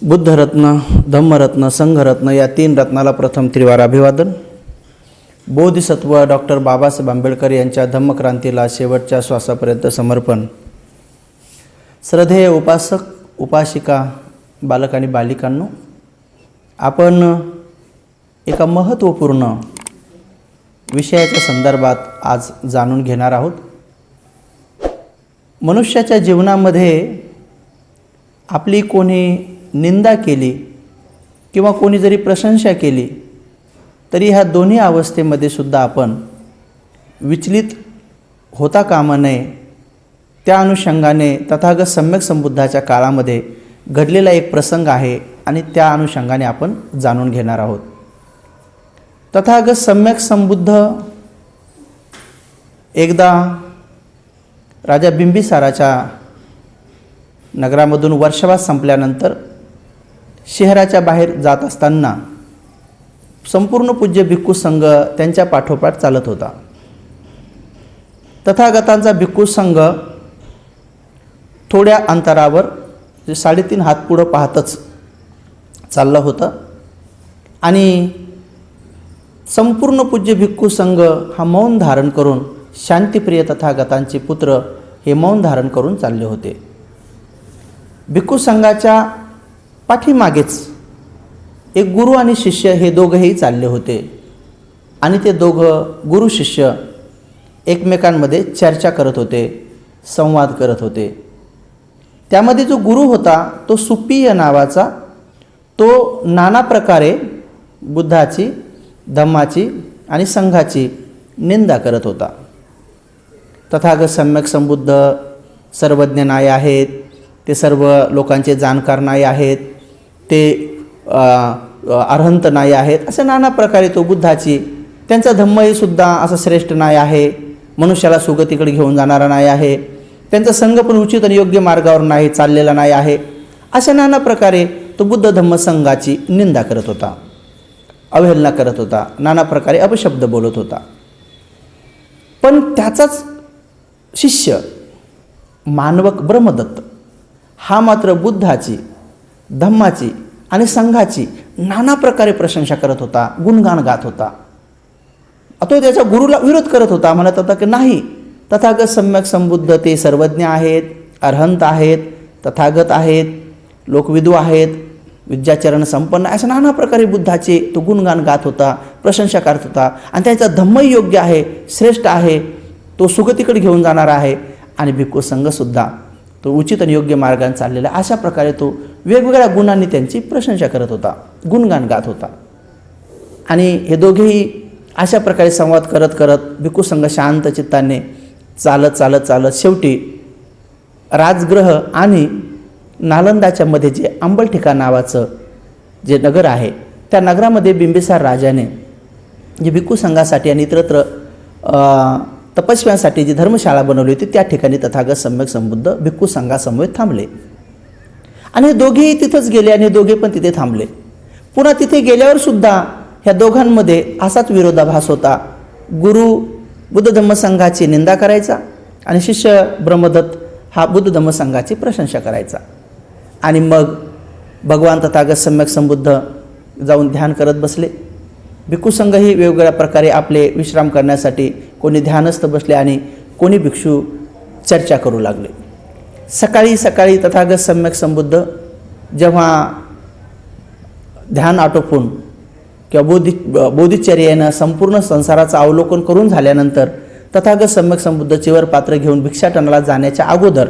बुद्धरत्न, धम्मरत्न, संघरत्न या तीन रत्नाला प्रथम त्रिवार अभिवादन. बोधिसत्व डॉक्टर बाबासाहेब आंबेडकर यांच्या धम्मक्रांतीला शेवटच्या श्वासापर्यंत समर्पण. श्रद्धेय उपासक, उपासिका, बालक आणि बालिकांनो, आपण एका महत्त्वपूर्ण विषयाच्या संदर्भात आज जाणून घेणार आहोत. मनुष्याच्या जीवनामध्ये आपली कोणी निंदा केली किंवा कोणी जरी प्रशंसा केली तरी ह्या दोन्ही अवस्थेमध्ये सुद्धा आपण विचलित होता कामा नये. त्या अनुषंगाने तथागत सम्यक संबुद्धाच्या काळामध्ये घडलेला एक प्रसंग आहे आणि त्या अनुषंगाने आपण जाणून घेणार आहोत. तथागत सम्यक संबुद्ध एकदा राजा बिंबिसाराच्या नगरामधून वर्षावास संपल्यानंतर शहराच्या बाहेर जात असताना संपूर्ण पूज्य भिक्खू संघ त्यांच्या पाठोपाठ चालत होता. तथागतांचा भिक्खू संघ थोड्या अंतरावर 3.5 हात पुढं पाहतच चाललं होतं आणि संपूर्ण पूज्य भिक्खू संघ हा मौन धारण करून, शांतिप्रिय तथागतांचे पुत्र हे मौन धारण करून चालले होते. भिक्खू संघाच्या पाठीमागेच एक गुरु आणि शिष्य हे दोघंही चालले होते आणि ते दोघं गुरु शिष्य एकमेकांमध्ये चर्चा करत होते, संवाद करत होते. त्यामध्ये जो गुरु होता तो सुप्पिय नावाचा, तो नाना प्रकारे बुद्धाची, धम्माची आणि संघाची निंदा करत होता. तथागत सम्यक संबुद्ध सर्वज्ञ नाय आहेत, ते सर्व लोकांचे जाणकार नाय आहेत, ते अरहंत नाय आहेत, असे नाना प्रकारे तो बुद्धाची, त्यांचा धम्मही सुद्धा असा श्रेष्ठ नाय आहे, मनुष्याला सुगतीकडे घेऊन जाणारा नाय आहे, त्यांचा संघ पण उचित आणि योग्य मार्गावर नाही चाललेला नाही आहे, अशा नाना प्रकारे तो बुद्ध धम्म संघाची निंदा करत होता, अवहेलना करत होता, नाना प्रकारे अपशब्द बोलत होता. पण त्याचाच शिष्य मानवक ब्रह्मदत्त हा मात्र बुद्धाची, धम्माची आणि संघाची नाना प्रकारे प्रशंसा करत होता, गुणगान गात होता. तो त्याच्या गुरुला विरोध करत होता, म्हणत होता की नाही, तथागत सम्यक संबुद्ध ते सर्वज्ञ आहेत, अरहंत आहेत, तथागत आहेत, लोकविदू आहेत, विद्याचरण संपन्न, अशा नाना प्रकारे बुद्धाचे तो गुणगान गात होता, प्रशंसा करत होता आणि त्याचा धम्मही योग्य आहे, श्रेष्ठ आहे, तो सुगतीकडे घेऊन जाणार आहे आणि भिक्खू संघसुद्धा तो उचित आणि योग्य मार्गाने चाललेला, अशा प्रकारे तो वेगवेगळ्या गुणांनी त्यांची प्रशंसा करत होता, गुणगान गात होता. आणि हे दोघेही अशा प्रकारे संवाद करत करत भिक्खू संघ शांत चित्ताने चालत चालत चालत शेवटी राजगृह आणि नालंदाच्या मध्ये जे अंबलठिका नावाचं जे नगर आहे, त्या नगरामध्ये बिंबिसार राजाने जे भिक्खू संघासाठी आणि इतरत्र तपस्व्यांसाठी जी धर्मशाळा बनवली होती, त्या ठिकाणी तथागत सम्यक संबुद्ध भिक्खू संघासमवेत थांबले आणि हे दोघेही तिथंच गेले आणि दोघे पण तिथे थांबले. पुन्हा तिथे गेल्यावर सुद्धा ह्या दोघांमध्ये असाच विरोधाभास होता. गुरु बुद्ध धम्म संघाची निंदा करायचा आणि शिष्य ब्रह्मदत्त हा बुद्ध धम्म संघाची प्रशंसा करायचा. आणि मग भगवान तथागत सम्यक संबुद्ध जाऊन ध्यान करत बसले. भिक्खू संघही वेगवेगळ्या प्रकारे आपले विश्राम करण्यासाठी कोणी ध्यानस्थ बसले आणि कोणी भिक्षू चर्चा करू लागले. सकाळी सकाळी तथागत सम्यक संबुद्ध जेव्हा ध्यान आटोपून किंवा बोधिचर्येनं संपूर्ण संसाराचं अवलोकन करून झाल्यानंतर तथागत सम्यक संबुद्ध चिवर पात्र घेऊन भिक्षाटनाला जाण्याच्या अगोदर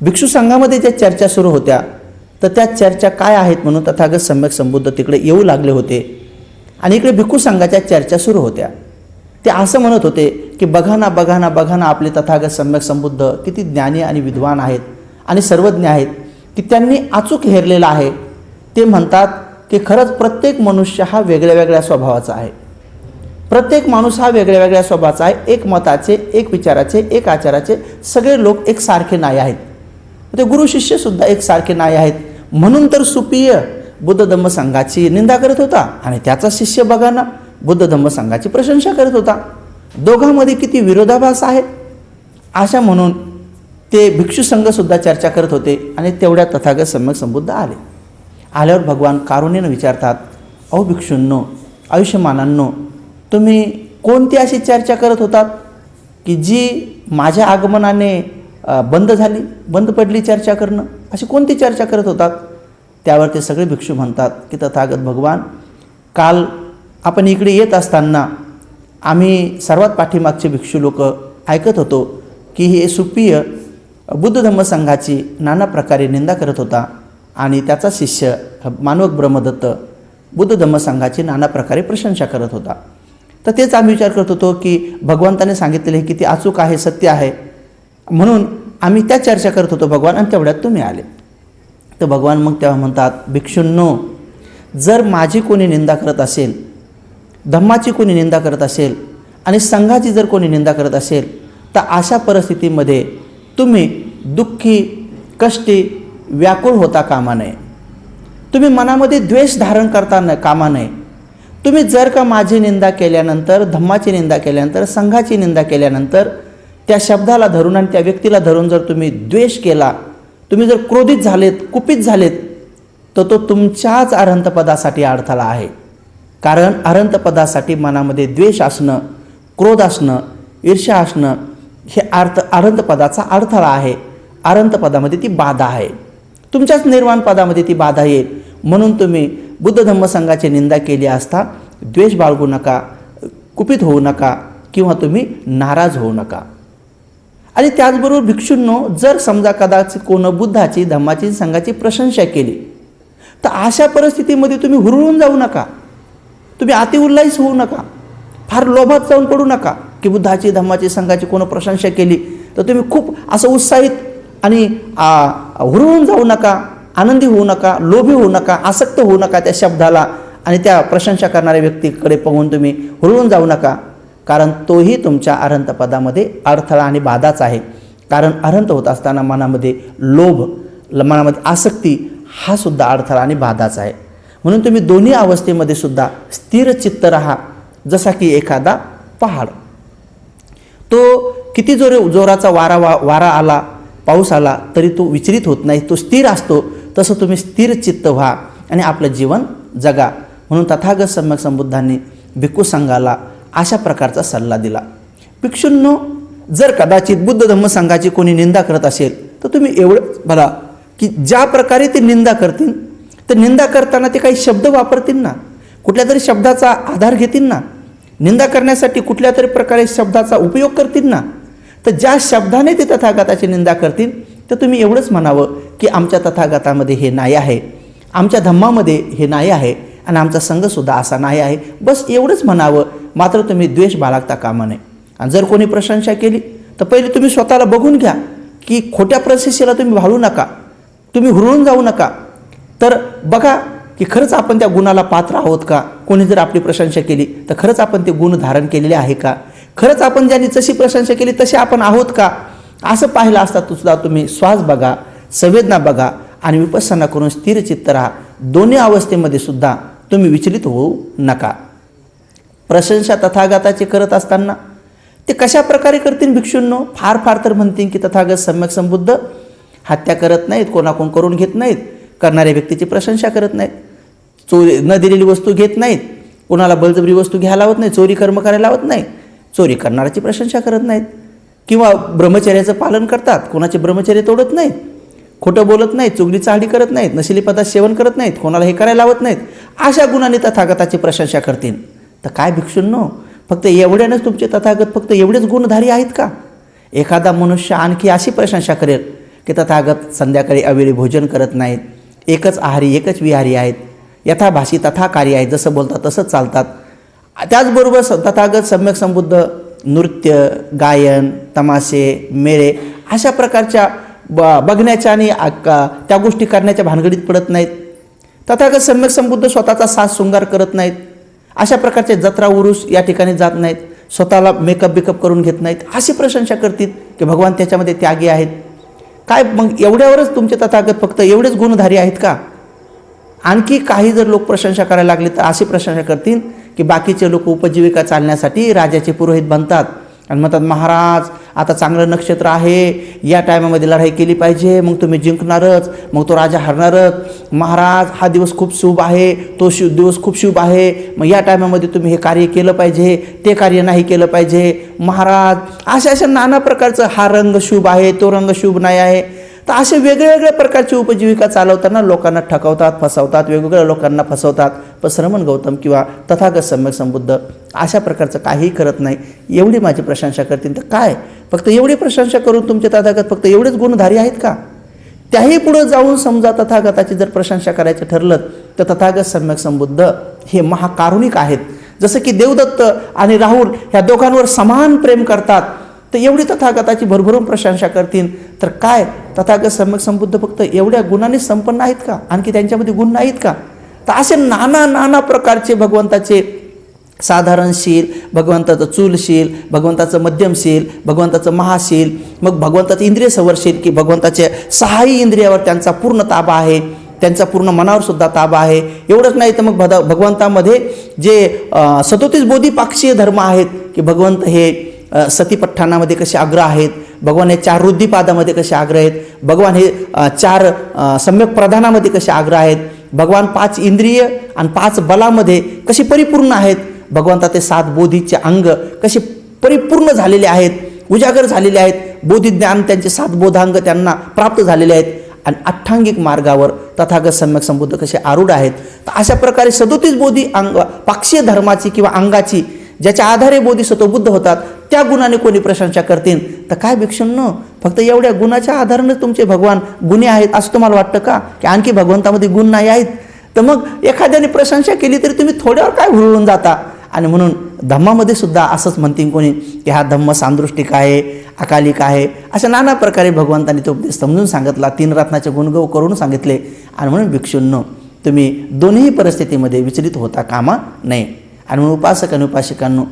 भिक्षू संघामध्ये ज्या चर्चा सुरू होत्या, तर त्या चर्चा काय आहेत म्हणून तथागत सम्यक संबुद्ध तिकडे येऊ लागले होते आणि इकडे भिक्खू संघाच्या चर्चा सुरू होत्या. ते असं म्हणत होते की बघा ना बघा ना बघा ना, आपले तथागत सम्यक संबुद्ध किती ज्ञानी आणि विद्वान आहेत आणि सर्वज्ञ आहेत की त्यांनी अचूक हेरलेला आहे. ते म्हणतात की खरंच प्रत्येक मनुष्य हा वेगळ्या वेगळ्या स्वभावाचा आहे, प्रत्येक माणूस हा वेगळ्या वेगळ्या स्वभावाचा आहे, एक मताचे, एक विचाराचे, एक आचाराचे, सगळे लोक एकसारखे नाही आहेत. ते गुरु शिष्यसुद्धा एकसारखे नाही आहेत. म्हणून तर सुप्रिय बुद्ध धम्म संघाची निंदा करत होता आणि त्याचा शिष्य बघा ना बुद्ध धम्म संघाची प्रशंसा करत होता. दोघांमध्ये किती विरोधाभास आहेत. अशा म्हणून ते भिक्षू संघ सुद्धा चर्चा करत होते आणि तेवढ्या तथागत सम्यक संबुद्ध आले आल्यावर भगवान कारुण्यानं विचारतात, अहो भिक्षूंनो, आयुष्यमानांनो, तुम्ही कोणती अशी चर्चा करत होतात की जी माझ्या आगमनाने बंद पडली चर्चा करणं? अशी कोणती चर्चा करत होतात? त्यावर ते सगळे भिक्षू म्हणतात की तथागत भगवान, काल आपण इकडे येत असताना आम्ही सर्वात पाठीमागचे भिक्षू लोक ऐकत होतो की हे सुप्रिय बुद्ध धम्म संघाची नाना प्रकारे निंदा करत होता आणि त्याचा शिष्य मानवक ब्रह्मदत्त बुद्ध धम्म संघाची नाना प्रकारे प्रशंसा करत होता. तर तेच आम्ही विचार करत होतो की भगवंताने सांगितलेले की ते अचूक आहे, सत्य आहे, म्हणून आम्ही त्या चर्चा करत होतो भगवान, आणि तेवढ्यात तुम्ही आले. तर भगवान मग तेव्हा म्हणतात, भिक्षूंनो, जर माझी कोणी निंदा करत असेल, धम्माची कोणी निंदा करत असेल आणि संघाची जर कोणी निंदा करत असेल, तर अशा परिस्थितीमध्ये तुम्ही दुःखी, कष्टी, व्याकुळ होता कामा नये. तुम्ही मनामध्ये द्वेष धारण करता कामा नये. तुम्ही जर का माझी निंदा केल्यानंतर, धम्माची निंदा केल्यानंतर, संघाची निंदा केल्यानंतर त्या शब्दाला धरून आणि त्या व्यक्तीला धरून जर तुम्ही द्वेष केला, तुम्ही जर क्रोधित झालेत, कुपित झालेत, तर तो तुमच्याच अरहंतपदासाठी अडथळा आहे. कारण अरहंतपदासाठी मनामध्ये द्वेष असणं, क्रोध असणं, ईर्ष्या असणं हे अरहंतपदाचा अडथळा आहे. अरहंतपदामध्ये ती बाधा आहे. तुमच्याच निर्वाण पदामध्ये ती बाधा येईल. म्हणून तुम्ही बुद्ध धम्म संघाची निंदा केली असता द्वेष बाळगू नका, कुपित होऊ नका किंवा तुम्ही नाराज होऊ नका. आणि त्याचबरोबर भिक्षूंनो, जर समजा कदाचित कोण बुद्धाची, धम्माची, संघाची प्रशंसा केली, तर अशा परिस्थितीमध्ये तुम्ही हुरळून जाऊ नका, तुम्ही अतिउल्लास होऊ नका, फार लोभात जाऊन पडू नका की बुद्धाची, धम्माची, संघाची कोण प्रशंसा केली तर तुम्ही खूप असं उत्साहित आणि हुरळून जाऊ नका, आनंदी होऊ नका, लोभी होऊ नका, आसक्त होऊ नका त्या शब्दाला आणि त्या प्रशंसा करणाऱ्या व्यक्तीकडे पाहून तुम्ही हुरळून जाऊ नका. कारण तोही तुमच्या अरहंतपदामध्ये अडथळा आणि बाधाच आहे. कारण अरहंत होत असताना मनामध्ये लोभ, मनामध्ये आसक्ती हा सुद्धा अडथळा आणि बाधाच आहे. म्हणून तुम्ही दोन्ही अवस्थेमध्ये सुद्धा स्थिर चित्त राहा, जसा की एखादा पहाड. तो किती जोराचा वारा आला, पाऊस आला तरी तो विचलित होत नाही, तो स्थिर असतो. तसं तुम्ही स्थिर चित्त व्हा आणि आपलं जीवन जगा. म्हणून तथागत सम्यक संबुद्धांनी भिक्खू संघाला अशा प्रकारचा सल्ला दिला. भिक्षूंनो, जर कदाचित बुद्ध धम्म संघाची कोणी निंदा करत असेल तर तुम्ही एवढं बघा की ज्या प्रकारे ते निंदा करतील, तर निंदा करताना ते काही शब्द वापरतील ना, कुठल्या तरी शब्दाचा आधार घेतील ना, निंदा करण्यासाठी कुठल्या तरी प्रकारे शब्दाचा उपयोग करतील ना, तर ज्या शब्दाने ते तथागताची निंदा करतील तर तुम्ही एवढंच म्हणावं की आमच्या तथागतामध्ये हे नाही आहे, आमच्या धम्मामध्ये हे नाही आहे आणि आमचा संघसुद्धा असा नाही आहे. बस एवढंच म्हणावं. मात्र तुम्ही द्वेष बाळगता कामा नये. आणि जर कोणी प्रशंसा केली तर पहिले तुम्ही स्वतःला बघून घ्या की खोट्या प्रशंसेला तुम्ही भाळू नका, तुम्ही हुरळून जाऊ नका. तर बघा की खरंच आपण त्या गुणाला पात्र आहोत का. कोणी जर आपली प्रशंसा केली तर खरंच आपण ते गुण धारण केलेले आहे का, खरंच आपण ज्यांनी जशी प्रशंसा केली तसे आपण आहोत का. असं पाहिलं असता सुद्धा तुम्ही श्वास बघा, संवेदना बघा आणि विपස්සना करून स्थिर चित्त राहा. दोन्ही अवस्थेमध्ये सुद्धा तुम्ही विचलित होऊ नका. प्रशंसा तथागताची करत असताना ते कशा प्रकारे करतील भिक्षूंनो. फार तर म्हणतील की तथागत सम्यक संबुद्ध हत्या करत नाहीत, कोणाकोण करून घेत नाहीत, करणाऱ्या व्यक्तीची प्रशंसा करत नाहीत, चोरी न दिलेली वस्तू घेत नाहीत, कोणाला बळजबरी वस्तू घ्यायला लावत नाही, चोरी कर्म करायला लावत नाही, चोरी करणाऱ्याची प्रशंसा करत नाहीत, किंवा ब्रह्मचर्याचं पालन करतात, कोणाचे ब्रह्मचर्य तोडत नाहीत, खोटं बोलत नाहीत, चुगली चाळी करत नाहीत, नशिली पदार्थ सेवन करत नाहीत, कोणाला हे करायला लावत नाहीत. अशा गुणांनी तथागताची प्रशंसा करतील. तर काय भिक्षूंनो, फक्त एवढ्यानेच तुमचे तथागत फक्त एवढेच गुणधारी आहेत का. एखादा मनुष्य आणखी अशी प्रशंसा करेल की तथागत संध्याकाळी अवेळी भोजन करत नाहीत, एकच आहारी एकच विहारी आहेत, यथाभाषी तथाकारी आहेत, जसं बोलतात तसंच चालतात. त्याचबरोबर तथागत सम्यक संबुद्ध नृत्य, गायन, तमाशे, मेळे अशा प्रकारच्या बघण्याच्या आणि त्या गोष्टी करण्याच्या भानगडीत पडत नाहीत. तथागत सम्यक संबुद्ध स्वतःचा साज शृंगार करत नाहीत, अशा प्रकारचे जत्रा उरूस या ठिकाणी जात नाहीत, स्वतःला मेकअप करून घेत नाहीत. अशी प्रशंसा करतील की भगवान त्याच्यामध्ये त्यागी आहेत. काय मग एवढ्यावरच तुमचे तथागत फक्त एवढेच गुणधारी आहेत का. आणखी काही जर लोक प्रशंसा करायला लागले तर अशी प्रशंसा करतील की बाकीचे लोक उपजीविका चालण्यासाठी राजाचे पुरोहित बनतात आणि म्हणतात महाराज आता चांगलं नक्षत्र आहे, या टायमामध्ये लढाई केली पाहिजे, मग तुम्ही जिंकणारच, मग तो राजा हरणारच. महाराज हा दिवस खूप शुभ आहे, तो दिवस खूप शुभ आहे, मग या टायमामध्ये तुम्ही हे कार्य केलं पाहिजे, ते कार्य नाही केलं पाहिजे. महाराज अशा नाना प्रकारचं, हा रंग शुभ आहे, तो रंग शुभ नाही आहे. तर असे वेगळ्या प्रकारची उपजीविका चालवताना लोकांना ठकवतात, फसवतात, वेगवेगळ्या लोकांना फसवतात. पण श्रमण गौतम किंवा तथागत सम्यक संबुद्ध अशा प्रकारचं काहीही करत नाही. एवढी माझी प्रशंसा करतील तर काय, फक्त एवढी प्रशंसा करून तुमचे तथागत फक्त एवढेच गुणधारी आहेत का? त्याही पुढे जाऊन समजा तथागताची जर प्रशंसा करायचं ठरलं तर तथागत सम्यक संबुद्ध हे महाकारुणिक आहेत. जसं की देवदत्त आणि राहुल ह्या दोघांवर समान प्रेम करतात, तर एवढी तथागताची भरभरून प्रशंसा करतील तर काय, तथागत सम्यक संबुद्ध फक्त एवढ्या गुणांनी संपन्न आहेत का? आणखी त्यांच्यामध्ये गुण नाहीत का? तर असे नाना प्रकारचे भगवंताचे साधारणशील, भगवंताचं चूलशील, भगवंताचं मध्यमशील, भगवंताचं महाशील, मग भगवंताचं इंद्रिय संवरशील की भगवंताचे 6ही इंद्रियावर त्यांचा पूर्ण ताबा आहे, त्यांचा पूर्ण मनावर सुद्धा ताबा आहे. एवढंच नाही तर मग भगवंतामध्ये जे 37 बोधिपाक्षीय धर्म आहेत की भगवंत हे सतीपठ्ठाणामध्ये कसे अग्र आहेत, भगवान हे 4 रुद्धिपादामध्ये कसे अग्र आहेत, भगवान हे 4 सम्यक प्रधानामध्ये कसे अग्र आहेत, भगवान 5 इंद्रिय आणि 5 बलामध्ये कसे परिपूर्ण आहेत, भगवंता ते 7 बोधीचे अंग कसे परिपूर्ण झालेले आहेत, उजागर झालेले आहेत, बोधिज्ञान त्यांचे 7 बोधांग त्यांना प्राप्त झालेले आहेत आणि अठ्ठांगिक मार्गावर तथागत सम्यक संबुद्ध कसे आरूढ आहेत. तर अशा प्रकारे 37 बोधी पाक्षीय धर्माची किंवा अंगाची ज्याच्या आधारे बोधिसत्व बुद्ध होतात त्या गुणाने कोणी प्रशंसा करतील तर काय भिक्षुंनो, फक्त एवढ्या गुणाच्या आधाराने तुमचे भगवान गुणी आहेत असं तुम्हाला वाटतं का की आणखी भगवंतामध्ये गुण नाही आहेत? तर मग एखाद्याने प्रशंसा केली तरी तुम्ही थोड्यावर काय हुरळून जाता. आणि म्हणून धम्मामध्ये सुद्धा असंच म्हणतील कोणी की हा धम्म सांदृष्टिक आहे, अकालिक आहे, अशा नाना प्रकारे भगवंतांनी तो उपदेश समजून सांगितला, 3 रत्नाचे गुणगव करून सांगितले. आणि म्हणून भिक्षुंनो तुम्ही दोन्ही परिस्थितीमध्ये विचलित होता कामा नये. आणि म्हणून उपासक आणि उपासिकांनो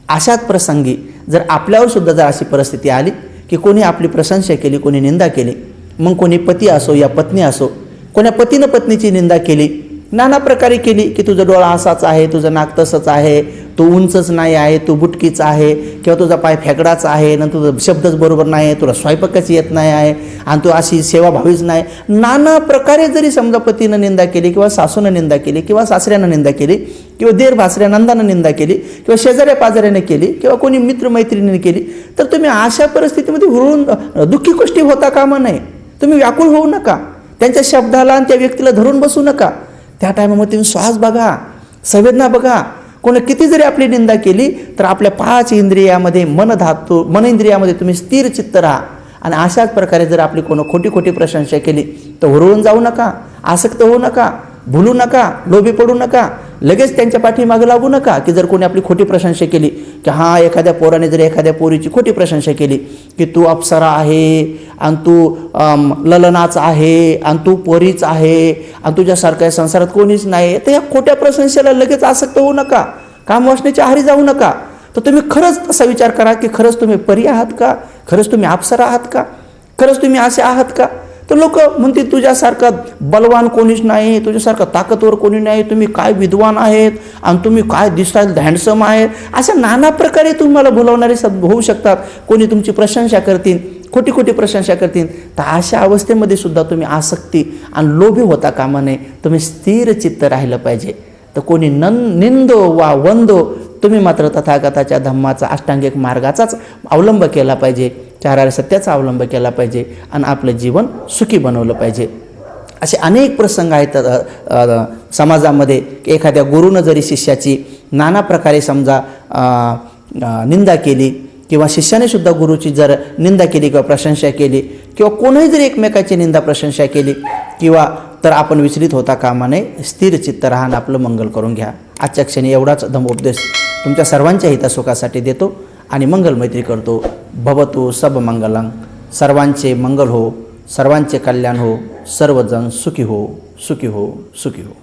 अशाच प्रसंगी जर आपल्यावर सुद्धा जर अशी परिस्थिती आली की कोणी आपली प्रशंसा केली, कोणी निंदा केली, मग कोणी पती असो या पत्नी असो, कोण्या पतीनं पत्नीची निंदा केली, नाना प्रकारे केली की तुझा डोळा असाच आहे, तुझं नाक तसंच आहे, तू उंचच नाही आहे, तू बुटकीच आहे, किंवा तुझा पाय फेकडाच आहे, न तुझं शब्दच बरोबर नाही आहे, तुला स्वयंपाकच येत नाही आहे आणि तू अशी सेवाभावीच नाही, नाना प्रकारे जरी समजा पतीनं निंदा केली किंवा सासूनं निंदा केली किंवा सासऱ्यानं निंदा केली किंवा देर भासऱ्या नंदानं निंदा केली किंवा शेजाऱ्या पाजाऱ्याने केली किंवा कोणी मित्रमैत्रिणीने केली, तर तुम्ही अशा परिस्थितीमध्ये हुरळून दुःखी गोष्टी होता कामा नये. तुम्ही व्याकुळ होऊ नका, त्यांच्या शब्दाला आणि त्या व्यक्तीला धरून बसू नका. त्या टायमामध्ये तुम्ही श्वास बघा, संवेदना बघा. कोणी किती जरी आपली निंदा केली तर आपल्या 5 इंद्रियामध्ये मन इंद्रियामध्ये तुम्ही स्थिर चित्त राहा. आणि अशाच प्रकारे जर आपली कोणी खोटी प्रशंसा केली तर हुरळून जाऊ नका, आसक्त होऊ नका, भुलू नका, लोभी पडू नका, लगेच त्यांच्या पाठीमागे लागू नका. की जर कोणी आपली खोटी प्रशंसा केली की हां एखाद्या पोराने जर एखाद्या पोरीची खोटी प्रशंसा केली की तू अप्सरा आहे आणि तू ललनाच आहे आणि तू पोरीच आहे आणि तुझ्यासारख्या संसारात कोणीच नाही, तर या खोट्या प्रशंसेला लगेच आसक्त होऊ नका, कामवासनेच्या आहारी जाऊ नका. तर तुम्ही खरंच असा विचार करा की खरंच तुम्ही परी आहात का, खरंच तुम्ही अप्सरा आहात का, खरंच तुम्ही असे आहात का. तर लोक म्हणतील तुझ्यासारखा बलवान कोणीच नाही, तुझ्यासारखा ताकदवर कोणी नाही, तुम्ही काय विद्वान आहेत आणि तुम्ही काय दिसायला हँडसम आहेत, अशा नाना प्रकारे तुम्हाला भुलवणारे होऊ शकतात. कोणी तुमची प्रशंसा करतील, खोटी प्रशंसा करतील. तर अशा अवस्थेमध्ये सुद्धा तुम्ही आसक्ती आणि लोभी होता कामा नये. तुम्ही स्थिर चित्त राहिलं पाहिजे. तर कोणी निंदो वा वंदो, तुम्ही मात्र तथागताच्या धम्माचा अष्टांगिक मार्गाचाच अवलंब केला पाहिजे, 4 आर्य सत्याचा अवलंब केला पाहिजे आणि आपलं जीवन सुखी बनवलं पाहिजे. असे अनेक प्रसंग आहेत समाजामध्ये. एखाद्या गुरुनं जरी शिष्याची नाना प्रकारे समजा निंदा केली किंवा शिष्याने सुद्धा गुरुची जर निंदा केली किंवा प्रशंसा केली किंवा कोणीही जरी एकमेकाची निंदा प्रशंसा केली किंवा तर आपण विचलित होता कामा नये. स्थिर चित्त राहणं, आपलं मंगल करून घ्या. आजच्या क्षणी एवढाच धम्मोपदेश तुमच्या सर्वांच्या हितासुखासाठी देतो आणि मंगल मैत्री करतो. भवतु सब मंगलं, सर्वांचे मंगल हो, सर्वांचे कल्याण हो, सर्वजण सुखी हो, सुखी हो, सुखी हो.